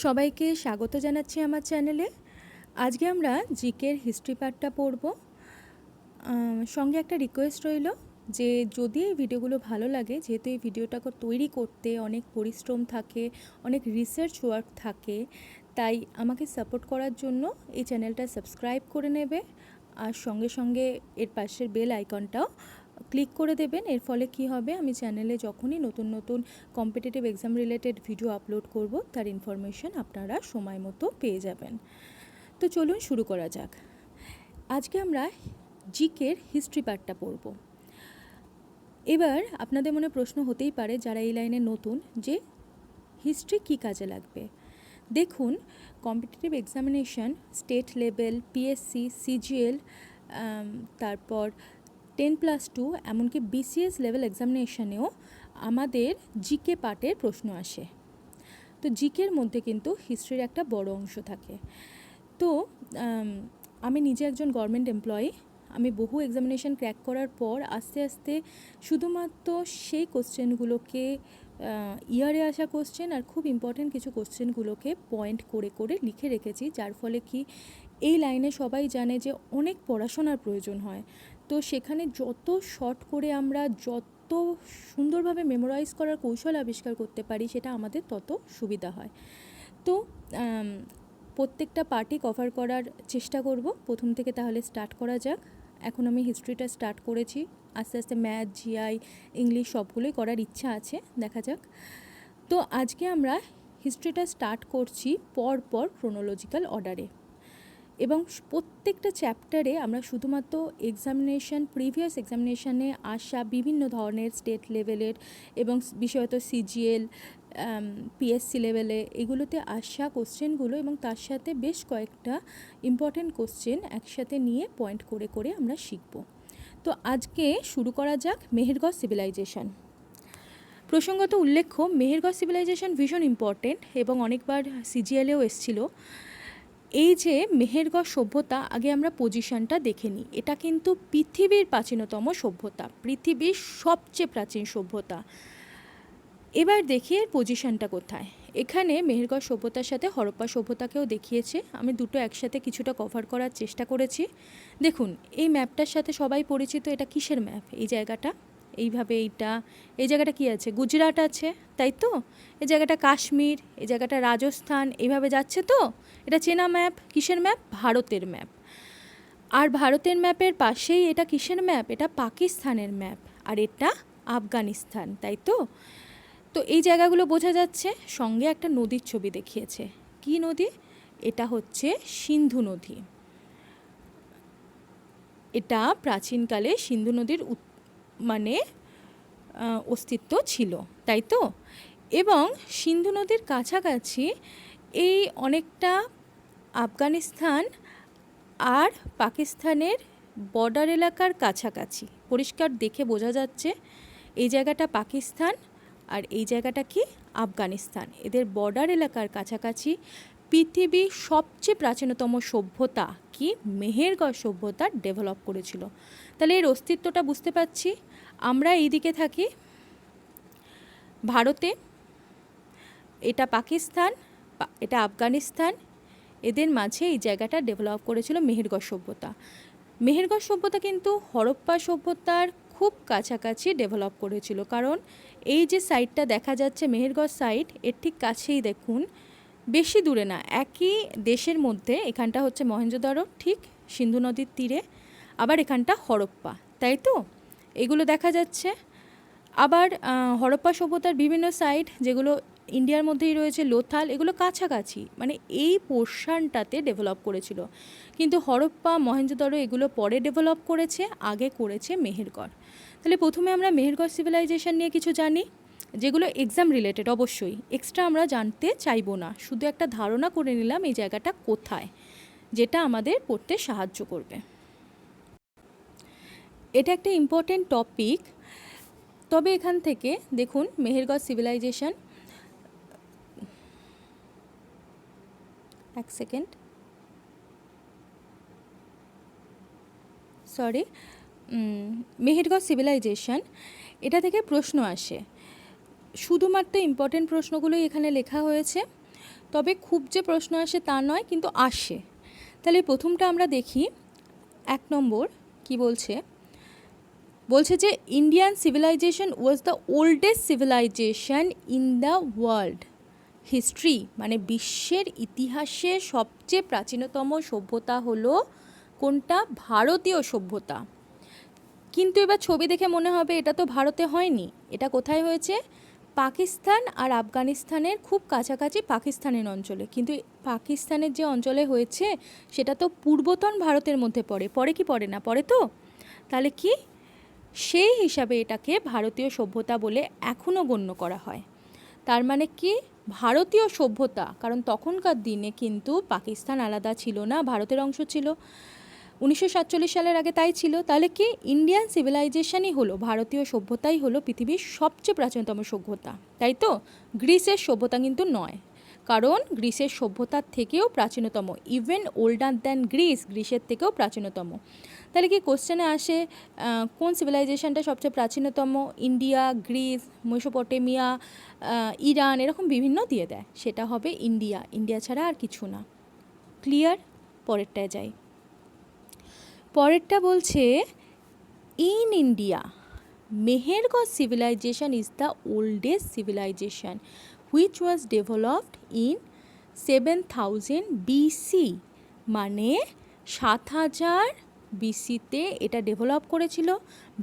সবাইকে স্বাগত জানাচ্ছি আমার চ্যানেলে। আজকে আমরা জিকের হিস্ট্রি পার্টটা পড়ব। সঙ্গে একটা রিকোয়েস্ট রইল যে যদি এই ভিডিওগুলো ভালো লাগে, যেহেতু এই ভিডিওটাকে তৈরি করতে অনেক পরিশ্রম থাকে, অনেক রিসার্চ ওয়ার্ক থাকে, তাই আমাকে সাপোর্ট করার জন্য এই চ্যানেলটা সাবস্ক্রাইব করে নেবে আর সঙ্গে সঙ্গে এর পাশের বেল আইকনটাও ক্লিক করে দেবেন। এর ফলে কি হবে, আমি চ্যানেলে যখনই নতুন নতুন competitive exam related video upload করব তার ইনফরমেশন আপনারা সময় মতো পেয়ে যাবেন। তো চলুন শুরু করা যাক। আজকে আমরা জিকের হিস্ট্রি পার্টটা পড়ব। এবার আপনাদের মনে প্রশ্ন হতেই পারে যারা এই লাইনে নতুন, যে হিস্ট্রি কী কাজে লাগবে। দেখুন, competitive examination, state level, PSC, CGL, তারপর 10+2, এমনকি বিসিএস লেভেল এক্সামিনেশানেও আমাদের জিকে পার্টের প্রশ্ন আসে। তো জিকের মধ্যে কিন্তু হিস্ট্রির একটা বড় অংশ থাকে। তো আমি নিজে একজন গভর্নমেন্ট এমপ্লয়ি। আমি বহু এক্সামিনেশান ক্র্যাক করার পর আস্তে আস্তে শুধুমাত্র সেই কোশ্চেনগুলোকে, ইয়ারে আসা কোশ্চেন আর খুব ইম্পর্ট্যান্ট কিছু কোশ্চেনগুলোকে পয়েন্ট করে করে লিখে রেখেছি, যার ফলে কি এই লাইনে সবাই জানে যে অনেক পড়াশোনার প্রয়োজন হয়। তো সেখানে যত শর্ট করে আমরা যত সুন্দরভাবে মেমোরাইজ করার কৌশল আবিষ্কার করতে পারি, সেটা আমাদের তত সুবিধা হয়। তো প্রত্যেকটা পার্টি কভার করার চেষ্টা করব প্রথম থেকে। তাহলে স্টার্ট করা যাক। এখন আমি হিস্ট্রিটা স্টার্ট করেছি, আস্তে আস্তে ম্যাথ, জিআই, ইংলিশ সবগুলোই করার ইচ্ছা আছে, দেখা যাক। তো আজকে আমরা হিস্ট্রিটা স্টার্ট করছি পরপর ক্রোনোলজিক্যাল অর্ডারে, এবং প্রত্যেকটা চ্যাপ্টারে আমরা শুধুমাত্র এক্সামিনেশান, প্রিভিয়াস এক্সামিনেশানে আসা বিভিন্ন ধরনের স্টেট লেভেলের এবং বিশেষত সিজিএল, পিএসসি লেভেলে এগুলোতে আসা কোশ্চেনগুলো এবং তার সাথে বেশ কয়েকটা ইম্পর্ট্যান্ট কোশ্চেন একসাথে নিয়ে পয়েন্ট করে করে আমরা শিখব। তো আজকে শুরু করা যাক মেহেরগড় সিভিলাইজেশন। প্রসঙ্গত উল্লেখ্য, মেহেরগড় সিভিলাইজেশন ভীষণ ইম্পর্টেন্ট এবং অনেকবার সিজিএলেও এসেছিল। এই যে মেহেরগড় সভ্যতা, আগে আমরা পজিশনটা দেখে নিই। এটা কিন্তু পৃথিবীর প্রাচীনতম সভ্যতা, পৃথিবীর সবচেয়ে প্রাচীন সভ্যতা। এবার দেখি এর পজিশনটা কোথায়। এখানে মেহেরগড় সভ্যতার সাথে হরপ্পা সভ্যতাকেও দেখিয়েছে। আমি দুটো একসাথে কিছুটা কভার করার চেষ্টা করেছি। দেখুন, এই ম্যাপটার সাথে সবাই পরিচিত। এটা কিসের ম্যাপ? এই জায়গাটা এইভাবে, এই জায়গাটা কি আছে? গুজরাট আছে, তাই তো? এই জায়গাটা কাশ্মীর, এই জায়গাটা রাজস্থান, এইভাবে যাচ্ছে। তো এটা চেনা ম্যাপ। কিসের ম্যাপ? ভারতের ম্যাপ। আর ভারতের ম্যাপের পাশেই এটা কিসের ম্যাপ? এটা পাকিস্তানের ম্যাপ, আর এটা আফগানিস্তান, তাই তো? তো এই জায়গাগুলো বোঝা যাচ্ছে। সঙ্গে একটা নদীর ছবি দেখিয়েছে। কি নদী? এটা হচ্ছে সিন্ধু নদী। এটা প্রাচীনকালে সিন্ধু নদীর অস্তিত্ব ছিল, তাই তো? এবং সিন্ধু নদীর কাছাকাছি এই অনেকটা আফগানিস্তান আর পাকিস্তানের বর্ডার এলাকার কাছাকাছি পরিষ্কার দেখে বোঝা যাচ্ছে এই জায়গাটা পাকিস্তান আর এই জায়গাটা কি? আফগানিস্তান। এদের বর্ডার এলাকার কাছাকাছি পৃথিবীর সবচেয়ে প্রাচীনতম সভ্যতা কি? মেহেরগড় সভ্যতা ডেভেলপ করেছিল। তাহলে এর অস্তিত্বটা বুঝতে পারছি। আমরা এই দিকে থাকি ভারতে, এটা পাকিস্তান, এটা আফগানিস্তান, এদের মাঝে এই জায়গাটা ডেভেলপ করেছিল মেহেরগড় সভ্যতা। মেহেরগড় সভ্যতা কিন্তু হরপ্পা সভ্যতার খুব কাছাকাছি ডেভেলপ করেছিল, কারণ এই যে সাইডটা দেখা যাচ্ছে মেহেরগড় সাইড, এর ঠিক কাছেই দেখুন, বেশি দূরে না, একই দেশের মধ্যে। এখানটা হচ্ছে মহেঞ্জোদারো, ঠিক সিন্ধু নদীর তীরে, আবার এখানটা হরপ্পা, তাই তো? এগুলো দেখা যাচ্ছে। আবার হরপ্পা সভ্যতার বিভিন্ন সাইড যেগুলো ইন্ডিয়ার মধ্যেই রয়েছে, লোথাল, এগুলো কাছাকাছি, মানে এই পোর্শনটাতে ডেভেলপ করেছিল। কিন্তু হরপ্পা, মহেঞ্জোদারো এগুলো পরে ডেভেলপ করেছে, আগে করেছে মেহেরগড়। তাহলে প্রথমে আমরা মেহেরগড় সিভিলাইজেশন নিয়ে কিছু জানি, যেগুলো এক্সাম রিলেটেড। অবশ্যই এক্সট্রা আমরা জানতে চাইবো না, শুধু একটা ধারণা করে নিলাম এই জায়গাটা কোথায়, যেটা আমাদের পড়তে সাহায্য করবে। এটা একটা ইম্পর্টেন্ট টপিক। তবে এখান থেকে দেখুন মেহেরগড় সিভিলাইজেশন, এক সেকেন্ড, মেহেরগড় সিভিলাইজেশন, এটা থেকে প্রশ্ন আসে। শুধুমাত্র ইম্পর্টেন্ট প্রশ্নগুলোই এখানে লেখা হয়েছে। তবে খুব যে প্রশ্ন আসে তা নয়, কিন্তু আসে। তাহলে প্রথমটা আমরা দেখি। 1 নম্বর কি বলছে, বলছে যে Indian civilization was the oldest civilization in the world history, মানে বিশ্বের ইতিহাসে সবচেয়ে প্রাচীনতম সভ্যতা হলো কোনটা? ভারতীয় সভ্যতা। কিন্তু এবার ছবি দেখে মনে হবে এটা তো ভারতে হয়নি, এটা কোথায় হয়েছে? পাকিস্তান আর আফগানিস্তানের খুব কাছাকাছি পাকিস্তানের অঞ্চলে। কিন্তু পাকিস্তানের যে অঞ্চলে হয়েছে সেটা তো পূর্বতন ভারতের মধ্যে পড়ে, পড়ে কি পড়ে না? পড়ে তো। তাহলে কি সেই হিসাবে এটাকে ভারতীয় সভ্যতা বলে এখনও গণ্য করা হয়। তার মানে কি ভারতীয় সভ্যতা, কারণ তখনকার দিনে কিন্তু পাকিস্তান আলাদা ছিল না, ভারতের অংশ ছিল। 1947 সালের আগে তাই ছিল। তাহলে কি ইন্ডিয়ান সিভিলাইজেশনই হলো, ভারতীয় সভ্যতাই হলো পৃথিবীর সবচেয়ে প্রাচীনতম সভ্যতা, তাই তো? গ্রিসের সভ্যতা কিন্তু নয়, কারণ গ্রিসের সভ্যতার থেকেও প্রাচীনতম, ইভেন ওল্ডার দ্যান গ্রিসের থেকেও প্রাচীনতম। তাহলে কি কোশ্চেনে আসে কোন সিভিলাইজেশনটা সবচেয়ে প্রাচীনতম? ইন্ডিয়া, গ্রিস, মেসোপটেমিয়া, ইরান, এরকম বিভিন্ন দিয়ে দেয়। সেটা হবে ইন্ডিয়া, ইন্ডিয়া ছাড়া আর কিছু না। ক্লিয়ার? পরেরটায় যাই। পরেরটা বলছে in India Mehrgarh civilization is the oldest civilization which was developed in 7000 BC, মানে 7000 বিসিতে এটা ডেভেলপ করেছিল।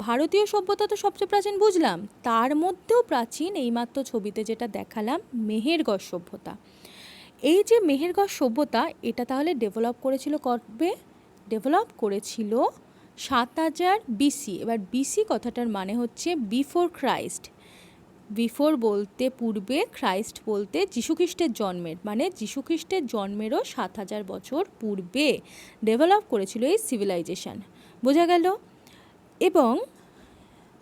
ভারতীয় সভ্যতা তো সবচেয়ে প্রাচীন বুঝলাম, তার মধ্যেও প্রাচীন এইমাত্র ছবিতে যেটা দেখালাম মেহেরগড় সভ্যতা। এই যে মেহেরগড় সভ্যতা, এটা তাহলে ডেভেলপ করেছিল কবে? ডেভেলপ করেছিল 7000 বিসি। এবার বিসি কথাটার মানে হচ্ছে বিফোর ক্রাইস্ট। বিফোর বলতে পূর্বে, ক্রাইস্ট বলতে যীশুখ্রিস্টের জন্মের, মানে যীশুখ্রিস্টের জন্মেরও 7000 বছর পূর্বে ডেভেলপ করেছিল এই সিভিলাইজেশন। বোঝা গেল? এবং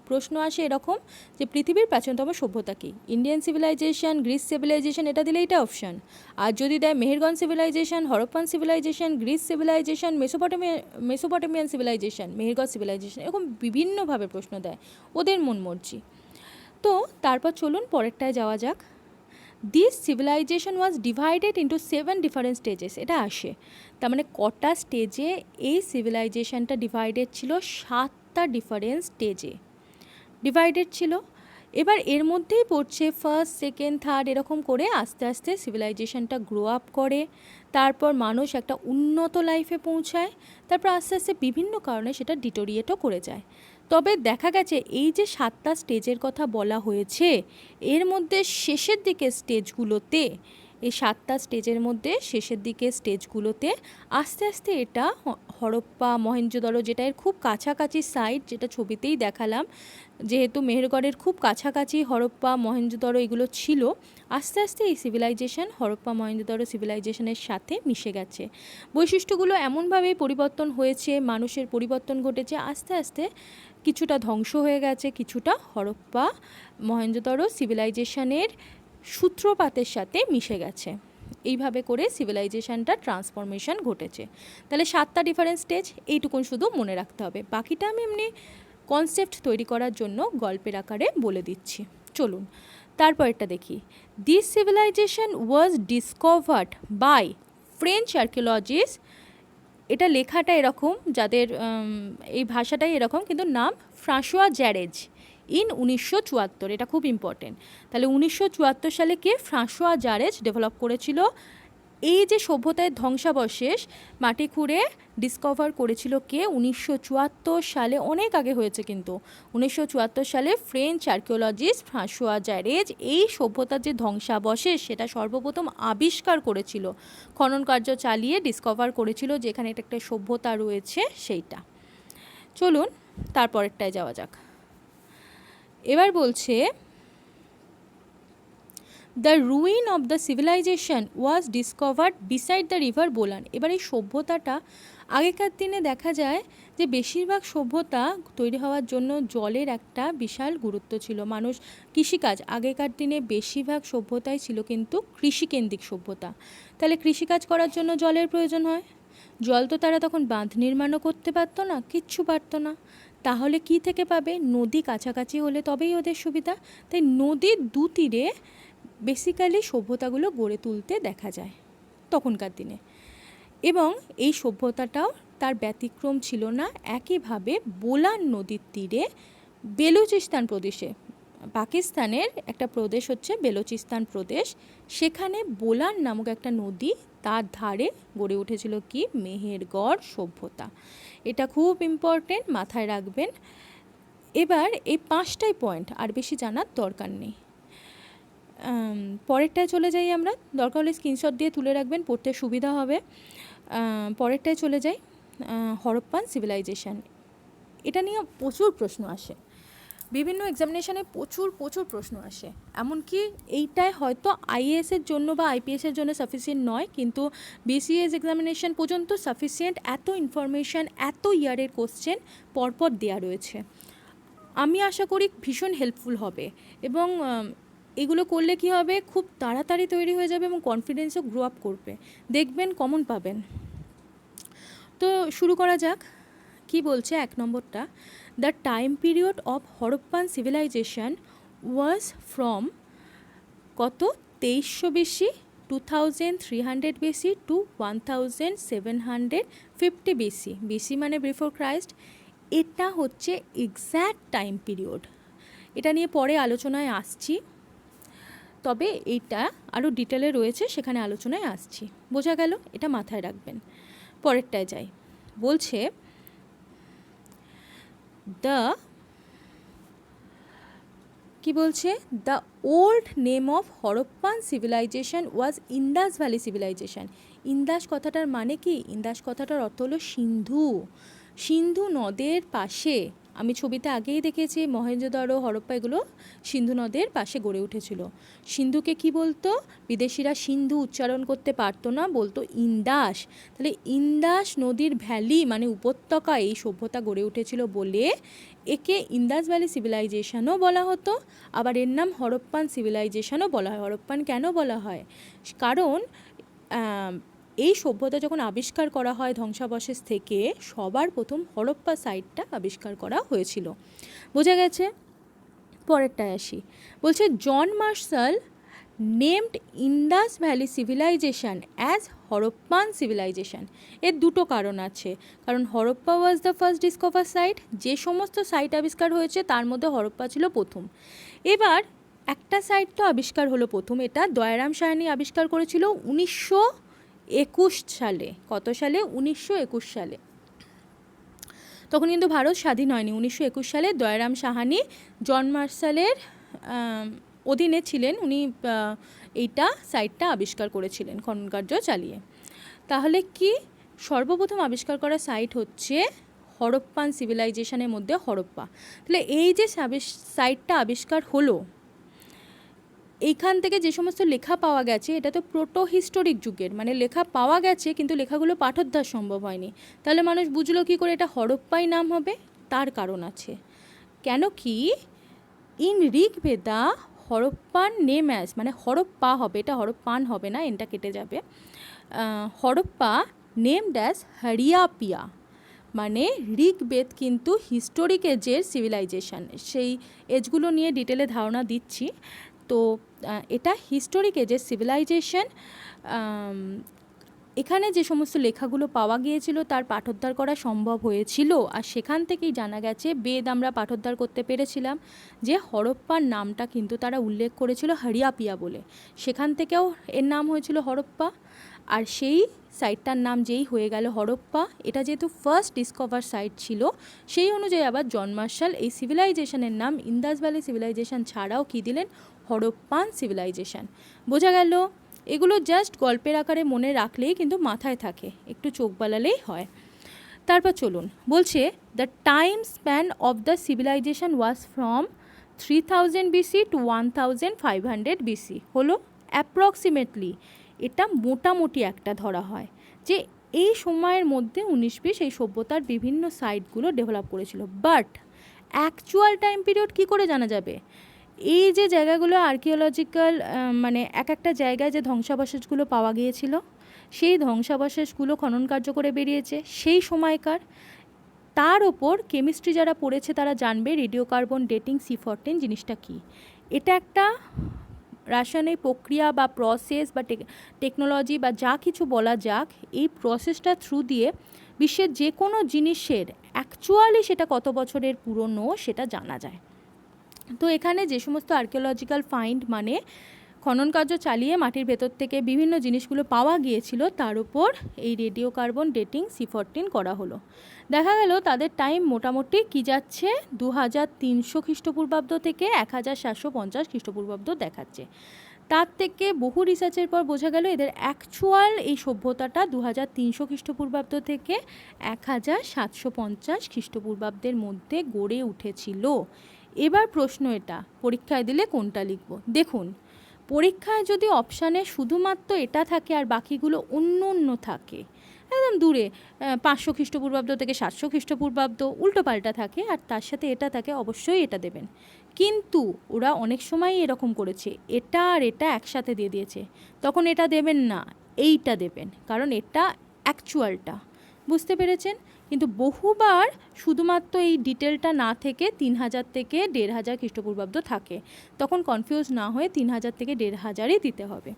প্রশ্ন আসে এরকম যে পৃথিবীর প্রাচীনতম সভ্যতা কি? ইন্ডিয়ান সিভিলাইজেশন, গ্রিস সিভিলাইজেশন, এটা দিলে এটা অপশান। আর যদি দেয় Mehrgarh civilization, Harappan civilization, Greece civilization, Mesopotamian civilization, Mehrgarh civilization, এরকম বিভিন্নভাবে প্রশ্ন দেয়, ওদের মন মর্জি। তো তারপর চলুন পরেরটায় যাওয়া যাক। This civilization was divided into 7 different stages. এটা আসে, তার মানে কটা স্টেজে এই সিভিলাইজেশনটা ডিভাইডেড ছিল? 7টা ডিফারেন্ট স্টেজে ডিভাইডেড ছিল। এবার এর মধ্যেই পড়ছে ফার্স্ট, সেকেন্ড, থার্ড, এরকম করে আস্তে আস্তে সিভিলাইজেশনটা গ্রো আপ করে। তারপর মানুষ একটা উন্নত লাইফে পৌঁছায়, তারপর আস্তে আস্তে বিভিন্ন কারণে সেটা ডিটোরিয়েটও করে যায়। তবে দেখা গেছে এই যে 7টা স্টেজের কথা বলা হয়েছে, এর মধ্যে শেষের দিকে স্টেজগুলোতে, এই 7টা স্টেজের মধ্যে শেষের দিকে স্টেজগুলোতে আস্তে আস্তে এটা হরপ্পা, মহেঞ্জোদড়ো, যেটা এর খুব কাছাকাছি সাইট, যেটা ছবিতেই দেখালাম, যেহেতু মেহেরগড়ের খুব কাছাকাছি হরপ্পা, মহেঞ্জোদড়ো এগুলো ছিল, আস্তে আস্তে এই সিভিলাইজেশন হরপ্পা, মহেঞ্জোদড়ো সিভিলাইজেশনের সাথে মিশে গেছে। বৈশিষ্ট্যগুলো এমনভাবেই পরিবর্তন হয়েছে, মানুষের পরিবর্তন ঘটেছে, আস্তে আস্তে কিছুটা ধ্বংস হয়ে গেছে, কিছুটা হরপ্পা, মহেঞ্জোদড়ো সিভিলাইজেশনের সূত্রপাতের সাথে মিশে গেছে। এইভাবে করে সিভিলাইজেশনটা ট্রান্সফরমেশন ঘটেছে। তাহলে 7টা ডিফারেন্ট স্টেজ, এইটুকুন শুধু মনে রাখতে হবে, বাকিটা আমি এমনি কনসেপ্ট তৈরি করার জন্য গল্পের আকারে বলে দিচ্ছি। চলুন তারপরটা দেখি। This civilization was discovered by French archaeologist. এটা লেখাটা এরকম, যাদের এই ভাষাটাই এরকম, কিন্তু নাম ফ্রাঁসোয়া জ্যারেজ ইন 1974। এটা খুব ইম্পর্টেন্ট। তাহলে 1974 সালে কে? ফ্রাঁসোয়া জ্যারেজ ডেভেলপ করেছিল। এই যে সভ্যতার ধ্বংসাবশেষ মাটি খুঁড়ে ডিসকভার করেছিল কে? 1974 সালে, অনেক আগে হয়েছে কিন্তু। 1974 সালে ফ্রেঞ্চ আর্কিওলজিস্ট ফ্রাঁসোয়া জ্যারেজ এই সভ্যতার যে ধ্বংসাবশেষ সেটা সর্বপ্রথম আবিষ্কার করেছিল, খনন কার্য চালিয়ে ডিসকভার করেছিল যেখানে এটা একটা সভ্যতা রয়েছে সেইটা। চলুন তারপরেরটায় যাওয়া যাক। এবার বলছে the ruin of the civilization was discovered beside the river Bolan. এবার এই সভ্যতাটা আগেকার দিনে দেখা যায় যে বেশিরভাগ সভ্যতা তৈরি হওয়ার জন্য জলের একটা বিশাল গুরুত্ব ছিল। মানুষ কৃষিকাজ, আগেকার দিনে বেশিরভাগ সভ্যতাই ছিল কিন্তু কৃষিকেন্দ্রিক সভ্যতা। তাহলে কৃষিকাজ করার জন্য জলের প্রয়োজন হয়। জল তো তারা তখন বাঁধ নির্মাণও করতে পারতো না, কিচ্ছু পারতো না। তাহলে কি থেকে পাবে? নদী কাছাকাছি হলে তবেই ওদের সুবিধা। তাই নদীর দুতীরে বেসিক্যালি সভ্যতাগুলো গড়ে তুলতে দেখা যায় তখনকার দিনে। এবং এই সভ্যতাটাও তার ব্যতিক্রম ছিল না। একইভাবে বোলান নদীর তীরে বেলুচিস্তান প্রদেশে, পাকিস্তানের একটা প্রদেশ হচ্ছে বেলুচিস্তান প্রদেশ, সেখানে বোলান নামক একটা নদী, তার ধারে গড়ে উঠেছিল কি মেহেরগড় সভ্যতা। এটা খুব ইম্পর্টেন্ট, মাথায় রাখবেন। এবার এই 5টাই পয়েন্ট, আর বেশি জানার দরকার নেই। পরেরটায় চলে যাই আমরা, দরকার হলে স্ক্রিনশট দিয়ে তুলে রাখবেন, পড়তে সুবিধা হবে। পরেরটায় চলে যাই, হরপ্পান সিভিলাইজেশন। এটা নিয়ে প্রচুর প্রশ্ন আসে, বিভিন্ন এক্সামিনেশানে প্রচুর প্রশ্ন আসে। এমনকি এইটাই হয়তো আইএএসের জন্য বা আইপিএসের জন্য সাফিসিয়েন্ট নয়, কিন্তু বিসিএস এক্সামিনেশান পর্যন্ত সাফিসিয়েন্ট। এত ইনফরমেশান, এত ইয়ারের কোশ্চেন পরপর দেওয়া রয়েছে। আমি আশা করি ভীষণ হেল্পফুল হবে, এবং এগুলো করলে কি হবে, খুব তাড়াতাড়ি তৈরি হয়ে যাবে এবং কনফিডেন্সও গ্রো আপ করবে, দেখবেন কমন পাবেন। তো শুরু করা যাক। কি বলছে 1 নম্বরটা, the time period of Harappan civilization was from কত 2300 BC 2300 BC to 1750 BC. BC মানে বিফোর ক্রাইস্ট। এটা হচ্ছে এক্স্যাক্ট টাইম পিরিয়ড। এটা নিয়ে পরে আলোচনায় আসছি, তবে এইটা আরও ডিটেলে রয়েছে, সেখানে আলোচনায় আসছি। বোঝা গেল? এটা মাথায় রাখবেন। পরেরটায় যাই। বলছে the old name of Harappan civilization was Indus valley civilization. Indus কথাটার মানে কি? ইন্দাস কথাটার অর্থ হলো সিন্ধু। সিন্ধু নদের পাশে, আমি ছবিতে আগেই দেখেছি মহেঞ্জোদারো, হরপ্পা এগুলো সিন্ধু নদের পাশে গড়ে উঠেছিল। সিন্ধুকে কি বলতো? বিদেশিরা সিন্ধু উচ্চারণ করতে পারতো না, বলতো ইন্দাস। তাহলে ইন্দাস নদীর ভ্যালি মানে উপত্যকা, এই সভ্যতা গড়ে উঠেছিল বলে একে ইন্দাস ভ্যালি সিভিলাইজেশনও বলা হতো। আবার এর নাম হরপ্পান সিভিলাইজেশনও বলা হয়। হরপ্পান কেন বলা হয়? কারণ এই সভ্যতা যখন আবিষ্কার করা হয় ধ্বংসাবশেষ থেকে, সবার প্রথম হরপ্পা সাইটটা আবিষ্কার করা হয়েছিল। বোঝা গেছে? পরেরটায় আসি। বলছে John Marshall named Indus valley civilization as Harappan civilization. এর দুটো কারণ আছে। কারণ Harappa was the first discover site, যে সমস্ত সাইট আবিষ্কার হয়েছে তার মধ্যে হরপ্পা ছিল প্রথম। এবার একটা সাইট তো আবিষ্কার হলো প্রথম, এটা দয়ারাম সাহানি আবিষ্কার করেছিল 1921 সালে। কত সালে? 1921 সালে। তখন কিন্তু ভারত স্বাধীন হয়নি। 1921 সালে দয়ারাম সাহানি জন মার্শালের অধীনে ছিলেন, উনি এইটা সাইটটা আবিষ্কার করেছিলেন খনন কার্য চালিয়ে। তাহলে কি সর্বপ্রথম আবিষ্কার করা সাইট হচ্ছে হরপ্পান সিভিলাইজেশনের মধ্যে হরপ্পা। তাহলে এই যে সাইটটা আবিষ্কার হলো, এইখান থেকে যে সমস্ত লেখা পাওয়া গেছে, এটা তো প্রোটো হিস্টোরিক যুগের, মানে লেখা পাওয়া গেছে কিন্তু লেখাগুলো পাঠোদ্ধার সম্ভব হয়নি। তাহলে মানুষ বুঝলো কী করে এটা হরপ্পাই নাম হবে? তার কারণ আছে। কেন কি in Rigveda Harappan name as, মানে হরপ্পা হবে, এটা হরপ্পান হবে না, এনটা কেটে যাবে। হরপ্পা নেমড অ্যাজ হরিয়াপিয়া, মানে ঋগ্বেদ কিন্তু হিস্টোরিক এজের সিভিলাইজেশন। সেই এজগুলো নিয়ে ডিটেলে ধারণা দিচ্ছি। তো এটা হিস্টোরিক এজের সিভিলাইজেশন। এখানে যে সমস্ত লেখাগুলো পাওয়া গিয়েছিল তার পাঠোদ্ধার করা সম্ভব হয়েছিল, আর সেখান থেকেই জানা গেছে, বেদ আমরা পাঠোদ্ধার করতে পেরেছিলাম যে হরপ্পার নামটা কিন্তু তারা উল্লেখ করেছিল হরিয়াপিয়া বলে। সেখান থেকেও এর নাম হয়েছিল হরপ্পা। আর সেই সাইটটার নাম যেই হয়ে গেল হরপ্পা, এটা যেহেতু ফার্স্ট ডিসকভার সাইট ছিল, সেই অনুযায়ী আবার জন মার্শাল এই সিভিলাইজেশনের নাম ইন্দাস ভ্যালি সিভিলাইজেশন ছাড়াও কী দিলেন? হরপ্পান সিভিলাইজেশন। বোঝা গেল? এগুলো জাস্ট গল্পের আকারে মনে রাখলেই কিন্তু মাথায় থাকে, একটু চোখ বালালেই হয়। তারপর চলুন, বলছে the time span of the civilization was from 3000 BC to 1500 BC. হলো অ্যাপ্রক্সিমেটলি, এটা মোটামুটি একটা ধরা হয় যে এই সময়ের মধ্যে 1920 এই সভ্যতার বিভিন্ন সাইটগুলো ডেভেলপ করেছিল। বাট অ্যাকচুয়াল টাইম পিরিয়ড কী করে জানা যাবে? এই যে জায়গাগুলো আর্কিওলজিক্যাল, মানে এক একটা জায়গায় যে ধ্বংসাবশেষগুলো পাওয়া গিয়েছিল, সেই ধ্বংসাবশেষগুলো খনন কার্য করে বেরিয়েছে সেই সময়কার। তার ওপর কেমিস্ট্রি যারা পড়েছে তারা জানবে রেডিও কার্বন ডেটিং C14 জিনিসটা কী। এটা একটা রাসায়নিক প্রক্রিয়া বা প্রসেস বা টেকনোলজি বা যা কিছু বলা যাক, এই প্রসেসটা থ্রু দিয়ে বিশ্বের যে কোনো জিনিসের অ্যাকচুয়ালি সেটা কত বছরের পুরনো সেটা জানা যায়। তো এখানে যে সমস্ত আর্কিওলজিক্যাল ফাইন্ড মানে খনন কার্য চালিয়ে মাটির ভেতর থেকে বিভিন্ন জিনিসগুলো পাওয়া গিয়েছিল, তার উপর এই রেডিও কার্বন ডেটিং C14 করা হলো। দেখা গেল তাদের টাইম মোটামুটি কি যাচ্ছে 2300 খ্রিস্টপূর্বাব্দ থেকে 1750 খ্রিস্টপূর্বাব্দ দেখাচ্ছে। তার থেকে বহু রিসার্চের পর বোঝা গেল এদের অ্যাকচুয়াল এই সভ্যতাটা 2300 খ্রিস্টপূর্বাব্দ থেকে 1750 খ্রিস্টপূর্বাব্দের মধ্যে গড়ে উঠেছিল। এবার প্রশ্ন এটা, পরীক্ষায় দিলে কোনটা লিখব? দেখুন, পরীক্ষায় যদি অপশানে শুধুমাত্র এটা থাকে আর বাকিগুলো অন্য অন্য থাকে, একদম দূরে 500 খ্রিস্টপূর্বাব্দ থেকে 700 খ্রিস্টপূর্বাব্দ উল্টো পাল্টা থাকে আর তার সাথে এটা থাকে, অবশ্যই এটা দেবেন। কিন্তু ওরা অনেক সময় এরকম করেছে, এটা আর এটা একসাথে দিয়ে দিয়েছে, তখন এটা দেবেন না, এইটা দেবেন, কারণ এটা অ্যাকচুয়ালটা। বুঝতে পেরেছেন? কিন্তু বহুবার শুধুমাত্র এই ডিটেলটা না থেকে 3000 থেকে 1500 খ্রিস্টপূর্বাব্দ থাকে, তখন কনফিউজ না হয়ে 3000 থেকে 1500ই দিতে হবে।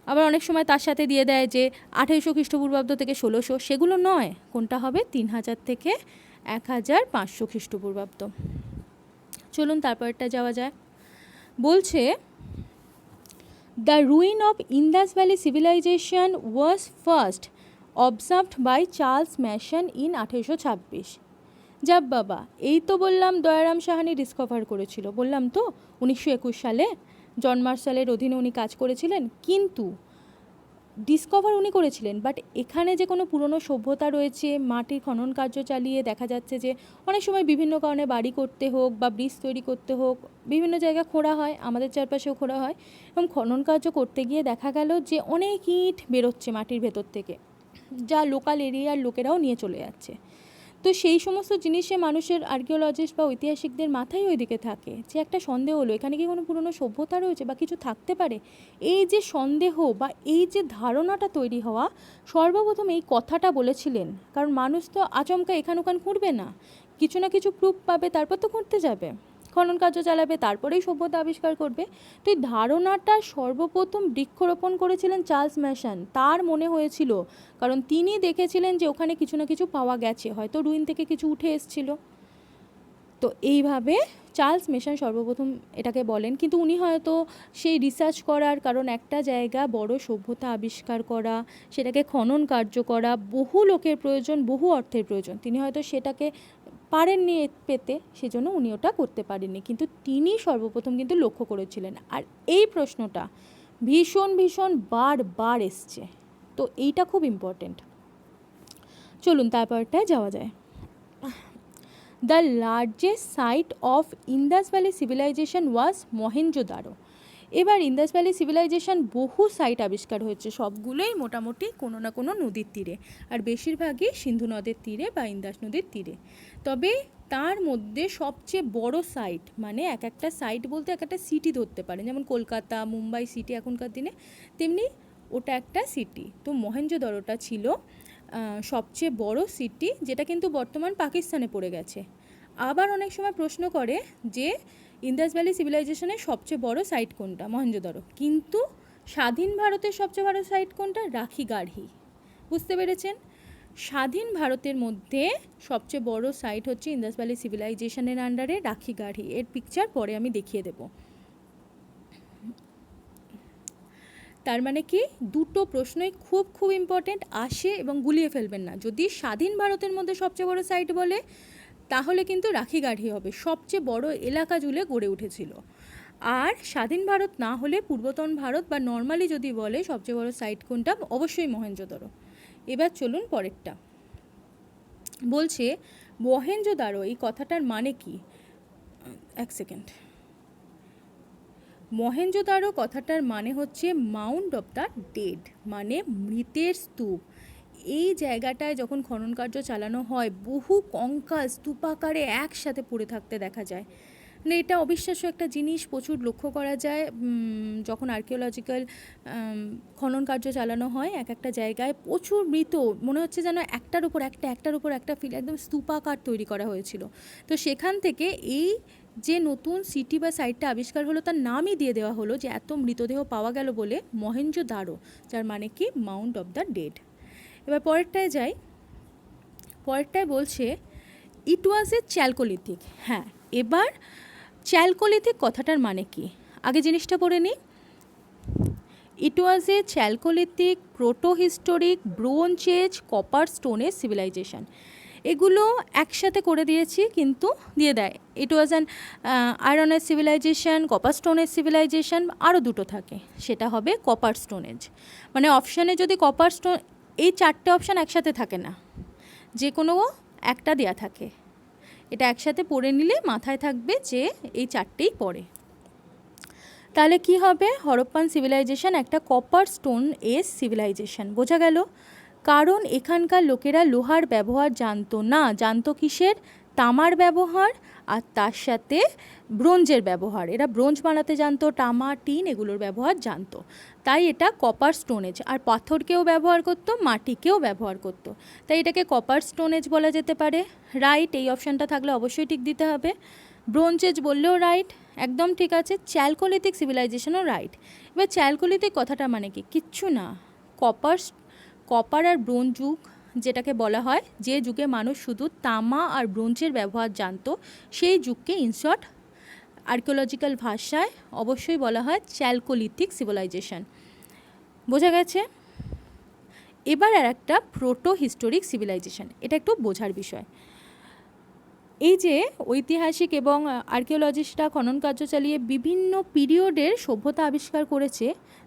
আবার অনেক সময় তার সাথে দিয়ে দেয় যে 2800 খ্রিস্টপূর্বাব্দ থেকে 1600, সেগুলো নয়, কোনটা হবে 3000 থেকে 1500 খ্রিস্টপূর্বাব্দ। চলুন তারপরটা যাওয়া যায়। বলছে the ruin of Indus valley civilisation was first observed by Charles Masson in 1826। যাব বাবা, এই তো বললাম দয়ারাম সাহানি ডিসকভার করেছিল, বললাম তো 1921 সালে জন মার্শালের অধীনে উনি কাজ করেছিলেন। কিন্তু ডিসকভার উনি করেছিলেন, বাট এখানে যে কোনো পুরনো সভ্যতা রয়েছে, মাটির খনন কার্য চালিয়ে দেখা যাচ্ছে যে অনেক সময় বিভিন্ন কারণে বাড়ি করতে হোক বা ব্রিজ তৈরি করতে হোক, বিভিন্ন জায়গায় খোঁড়া হয়, আমাদের চারপাশেও খোঁড়া হয়, এবং খনন কার্য করতে গিয়ে দেখা গেল যে অনেক ইট বেরোচ্ছে মাটির ভেতর থেকে, যা লোকাল এরিয়ার লোকেরাও নিয়ে চলে যাচ্ছে। তো সেই সমস্ত জিনিসে মানুষের আর্কিওলজিস্ট বা ঐতিহাসিকদের মাথায় ওইদিকে থাকে যে একটা সন্দেহ হলো, এখানে কি কোনো পুরনো সভ্যতা রয়েছে বা কিছু থাকতে পারে। এই যে সন্দেহ বা এই যে ধারণাটা তৈরি হওয়া, সর্বপ্রথম এই কথাটা বলেছিলেন, কারণ মানুষ তো আচমকা এখান ওখান খুঁড়বে না, কিছু না কিছু প্রুফ পাবে, তারপর তো করতে যাবে, খনন কার্য চালাবে, তারপরেই সভ্যতা আবিষ্কার করবে। তো এই ধারণাটা সর্বপ্রথম বৃক্ষরোপণ করেছিলেন চার্লস ম্যাসন। তার মনে হয়েছিল, কারণ তিনি দেখেছিলেন যে ওখানে কিছু না কিছু পাওয়া গেছে, হয়তো রুইন থেকে কিছু উঠে এসেছিল। তো এইভাবে চার্লস ম্যাসন সর্বপ্রথম এটাকে বলেন। কিন্তু উনি হয়তো সেই রিসার্চ করার, কারণ একটা জায়গা বড় সভ্যতা আবিষ্কার করা, সেটাকে খনন কার্য করা, বহু লোকের প্রয়োজন, বহু অর্থের প্রয়োজন, তিনি হয়তো সেটাকে পারেননি পেতে, সেজন্য উনি ওটা করতে পারেননি। কিন্তু তিনি সর্বপ্রথম কিন্তু লক্ষ্য করেছিলেন। আর এই প্রশ্নটা ভীষণ ভীষণ বার এসছে, তো এইটা খুব ইম্পর্টেন্ট। চলুন তারপরটায় যাওয়া যায়। The largest site of Indus valley civilisation was Mohenjodaro. এবার ইন্দাস ভ্যালি সিভিলাইজেশন বহু সাইট আবিষ্কার হয়েছে, সবগুলোই মোটামুটি কোনো না কোনো নদীর তীরে, আর বেশিরভাগই সিন্ধু নদের তীরে বা ইন্দাস নদীর তীরে। তবে তার মধ্যে সবচেয়ে বড় সাইট, মানে এক একটা সাইট বলতে এক একটা সিটি ধরতে পারেন, যেমন কলকাতা, মুম্বাই সিটি এখনকার দিনে, তেমনি ওটা একটা সিটি। তো মহেঞ্জোদারোটা ছিল সবচেয়ে বড় সিটি, যেটা কিন্তু বর্তমান পাকিস্তানে পড়ে গেছে। আবার অনেক সময় প্রশ্ন করে যে ইন্দাস ভ্যালি সিভিলাইজেশনের সবচেয়ে বড় সাইট কোনটা? মহেঞ্জোদারো। কিন্তু স্বাধীন ভারতের সবচেয়ে বড় সাইট কোনটা? রাখিগাড়হি। বুঝতে পেরেছেন? স্বাধীন ভারতের মধ্যে সবচেয়ে বড় সাইট হচ্ছে ইন্দাস ভ্যালি সিভিলাইজেশনের আন্ডারে রাখিগাড়হি। এর পিকচার পরে আমি দেখিয়ে দেব। তার মানে কি, দুটো প্রশ্নই খুব খুব ইম্পর্টেন্ট আসে এবং গুলিয়ে ফেলবেন না। যদি স্বাধীন ভারতের মধ্যে সবচেয়ে বড় সাইট বলে, তাহলে কিন্তু রাখিগাড়হি হবে, সবচেয়ে বড় এলাকা জুড়ে গড়ে উঠেছিল। আর স্বাধীন ভারত না হলে পূর্বতন ভারত বা নর্মালি যদি বলে সবচেয়ে বড় সাইট কোনটা, অবশ্যই মহেঞ্জোদারো। এবার চলুন পরেরটা। বলছে মহেঞ্জোদারো, এই কথাটার মানে কি? এক সেকেন্ড। মহেঞ্জোদারো কথাটার মানে হচ্ছে মাউন্ট অফ দ্য ডেড, মানে মৃতের স্তূপ। এই জায়গাটায় যখন খনন কার্য চালানো হয়, বহু কঙ্কাল স্তূপাকারে একসাথে পড়ে থাকতে দেখা যায়। মানে এটা অবিশ্বাস্য একটা জিনিস, প্রচুর লক্ষ্য করা যায় যখন আর্কিওলজিক্যাল খনন কার্য চালানো হয়। এক একটা জায়গায় প্রচুর মৃত, মনে হচ্ছে যেন একটার উপর একটা ফিল, একদম স্তূপাকার তৈরি করা হয়েছিল। তো সেখান থেকে এই যে নতুন সিটি বা সাইটটা আবিষ্কার হলো তার নামই দিয়ে দেওয়া হলো, যে এত মৃতদেহ পাওয়া গেল বলে, মহেঞ্জোদারো, যার মানে কি মাউন্ট অফ দ্য ডেড। এবার পরেরটায় যাই। পরেরটায় বলছে ইট ওয়াজ এ চ্যালকোলিথিক। হ্যাঁ, এবার চ্যালকোলিথিক কথাটার মানে কি আগে জিনিসটা পড়ে নিই। It was a chalcolithic, protohistoric, bronze age, copper স্টোনের সিভিলাইজেশন। এগুলো একসাথে করে দিয়েছি, কিন্তু দিয়ে দেয় it was an iron age civilisation, copper stone age civilisation, আরও দুটো থাকে, সেটা হবে কপার স্টোন এজ। মানে অপশানে যদি কপার স্টোন, এই চারটে অপশান একসাথে থাকে না, যে কোনো একটা দেয়া থাকে। এটা একসাথে পড়ে নিলে মাথায় থাকবে যে এই চারটেই পড়ে। তাহলে কি হবে, হরপ্পান সিভিলাইজেশন একটা কপার স্টোন এজ সিভিলাইজেশন। বোঝা গেল? কারণ এখানকার লোকেরা লোহার ব্যবহার জানতো না, জানতো কিসের? তামার ব্যবহার, আর তার সাথে ব্রোঞ্জের ব্যবহার। এরা ব্রোঞ্জ বানাতে জানতো, তামা, টিন এগুলোর ব্যবহার জানতো, তাই এটা কপার স্টোনেজ। আর পাথরকেও ব্যবহার করতো, মাটিকেও ব্যবহার করতো, তাই এটাকে কপার স্টোনেজ বলা যেতে পারে। রাইট, এই অপশানটা থাকলে অবশ্যই টিক দিতে হবে। ব্রোঞ্জেজ বললেও রাইট, একদম ঠিক আছে। চ্যালকোলিথিক সিভিলাইজেশনও রাইট। এবার চ্যালকোলিথিক কথাটা মানে কি? কিচ্ছু না, কপার আর ব্রোঞ্জ যুগ যেটাকে বলা হয়, যে যুগে মানুষ শুধু তামা আর ব্রোঞ্জের ব্যবহার জানতো, সেই যুগকে ইনশর্ট আর্কিওলজিক্যাল ভাষায় অবশ্যই বলা হয় চ্যালকোলিথিক সিভিলাইজেশন। বোঝা গেছে? এবার আর একটা প্রোটো হিস্টোরিক সিভিলাইজেশন, এটা একটু বোঝার বিষয়। এই যে ঐতিহাসিক এবং আর্কিওলজিস্টরা খনন কার্য চালিয়ে বিভিন্ন পিরিয়ডের সভ্যতা আবিষ্কার করেছে,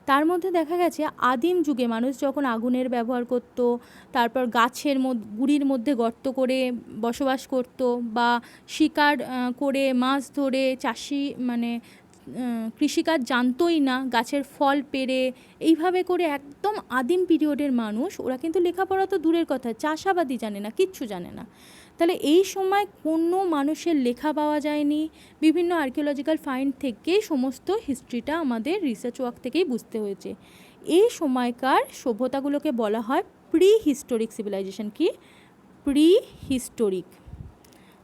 তার মধ্যে দেখা গেছে আদিম যুগে মানুষ যখন আগুনের ব্যবহার করত, তারপর গাছের গুঁড়ির মধ্যে গর্ত করে বসবাস করত, বা শিকার করে মাছ ধরে, চাষি মানে কৃষিকাজ জানতোই না, গাছের ফল পেড়ে, এইভাবে করে একদম আদিম পিরিয়ডের মানুষ, ওরা কিন্তু লেখাপড়া তো দূরের কথা, চাষাবাদই জানে না, কিচ্ছু জানে না। তাহলে এই সময় কোনো মানুষের লেখা পাওয়া যায়নি, বিভিন্ন আর্কিওলজিক্যাল ফাইন্ড থেকেই সমস্ত হিস্ট্রিটা আমাদের রিসার্চ ওয়ার্ক থেকেই বুঝতে হয়েছে। এই সময়কার সভ্যতাগুলোকে বলা হয় প্রি হিস্টোরিক সিভিলাইজেশন। কি? Prehistoric.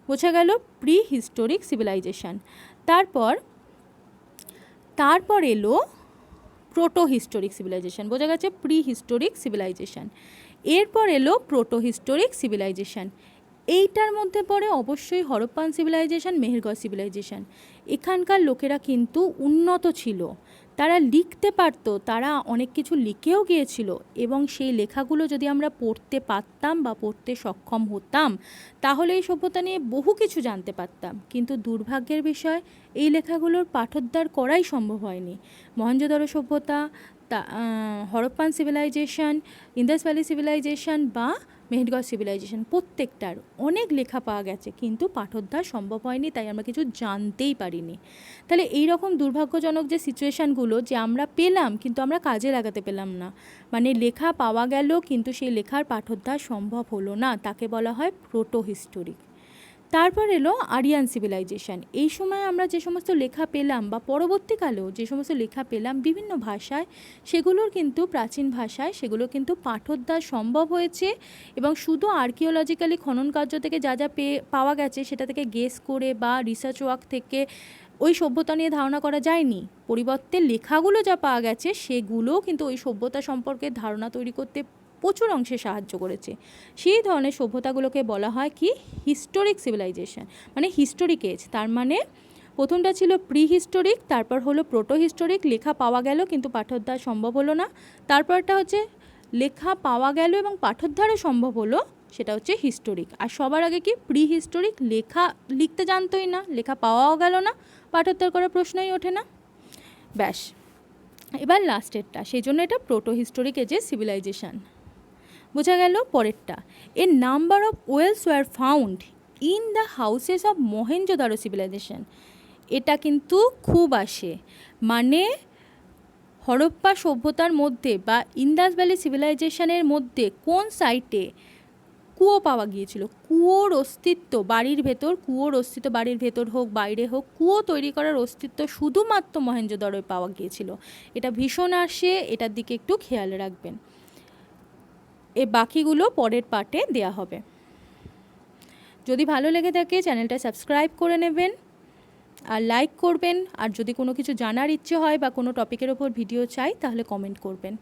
বোঝা গেল? Prehistoric civilization. তারপর এলো প্রোটো হিস্টোরিক সিভিলাইজেশন। বোঝা গেছে? Prehistoric civilization. এরপর এলো প্রোটো হিস্টোরিক সিভিলাইজেশন। এইটার মধ্যে পড়ে অবশ্যই হরপ্পান সিভিলাইজেশন, মেহেরগড় সিভিলাইজেশন। এখানকার লোকেরা কিন্তু উন্নত ছিল, তারা লিখতে পারতো, তারা অনেক কিছু লিখেও গিয়েছিল, এবং সেই লেখাগুলো যদি আমরা পড়তে পারতাম বা পড়তে সক্ষম হতাম, তাহলে এই সভ্যতা নিয়ে বহু কিছু জানতে পারতাম। কিন্তু দুর্ভাগ্যের বিষয়, এই লেখাগুলোর পাঠোদ্ধার করাই সম্ভব হয়নি। মহেঞ্জোদারো সভ্যতা, Harappan civilization, Indus valley civilization বা মেহেরগড় সিভিলাইজেশন, প্রত্যেকটার অনেক লেখা পাওয়া গেছে, কিন্তু পাঠোদ্ধার সম্ভব হয়নি, তাই আমরা কিছু জানতেই পারিনি। তাহলে এই রকম দুর্ভাগ্যজনক যে সিচুয়েশানগুলো, যে আমরা পেলাম কিন্তু আমরা কাজে লাগাতে পেলাম না, মানে লেখা পাওয়া গেল কিন্তু সেই লেখার পাঠোদ্ধার সম্ভব হলো না, তাকে বলা হয় প্রোটো হিস্টোরিক। তারপর এলো আরিয়ান সিভিলাইজেশন। এই সময় আমরা যে সমস্ত লেখা পেলাম, বা পরবর্তীকালেও যে সমস্ত লেখা পেলাম বিভিন্ন ভাষায়, সেগুলোর কিন্তু প্রাচীন ভাষায় সেগুলো কিন্তু পাঠোদ্ধার সম্ভব হয়েছে, এবং শুধু আর্কিওলজিক্যালি খনন কার্য থেকে যা যা পাওয়া গেছে সেটা থেকে গেস করে বা রিসার্চ ওয়ার্ক থেকে ওই সভ্যতা নিয়ে ধারণা করা যায়নি, পরিবর্তে লেখাগুলো যা পাওয়া গেছে সেগুলোও কিন্তু ওই সভ্যতা সম্পর্কে ধারণা তৈরি করতে প্রচুর অংশে সাহায্য করেছে। সেই ধরনের সভ্যতাগুলোকে বলা হয় কি? হিস্টোরিক সিভিলাইজেশন, মানে হিস্টোরিক এজ। তার মানে প্রথমটা ছিল প্রি হিস্টোরিক, তারপর হলো প্রোটো হিস্টোরিক, লেখা পাওয়া গেল কিন্তু পাঠোদ্ধার সম্ভব হলো না। তারপরটা হচ্ছে লেখা পাওয়া গেল এবং পাঠোদ্ধারও সম্ভব হলো, সেটা হচ্ছে হিস্টোরিক। আর সবার আগে কি? প্রি হিস্টোরিক, লেখা লিখতে জানতোই না, লেখা পাওয়াও গেল না, পাঠোদ্ধার করার প্রশ্নই ওঠে না। ব্যাস, এবার লাস্টেরটা, সেই জন্য এটা প্রোটো হিস্টোরিক এজে সিভিলাইজেশন। বোঝা গেল? পরেরটা, a number of wells were found in the houses of Mohenjodaro civilisation. এটা কিন্তু খুব আসে, মানে হরপ্পা সভ্যতার মধ্যে বা ইন্দাস ভ্যালি সিভিলাইজেশনের মধ্যে কোন সাইটে কুয়ো পাওয়া গিয়েছিল, কুয়োর অস্তিত্ব বাড়ির ভেতর, কুয়োর অস্তিত্ব বাড়ির ভেতর হোক বাইরে হোক, কুয়ো তৈরি করার অস্তিত্ব শুধুমাত্র মহেঞ্জোদারোয় পাওয়া গিয়েছিল। এটা ভীষণ আসে, এটার দিকে একটু খেয়াল রাখবেন। এ বাকিগুলো পরের পার্টে দেয়া হবে। যদি ভালো লেগে থাকে চ্যানেলটা সাবস্ক্রাইব করে নেবেন, আর লাইক করবেন, আর যদি কোনো কিছু জানার ইচ্ছে হয় বা কোনো টপিকের ওপর ভিডিও চাই তাহলে কমেন্ট করবেন।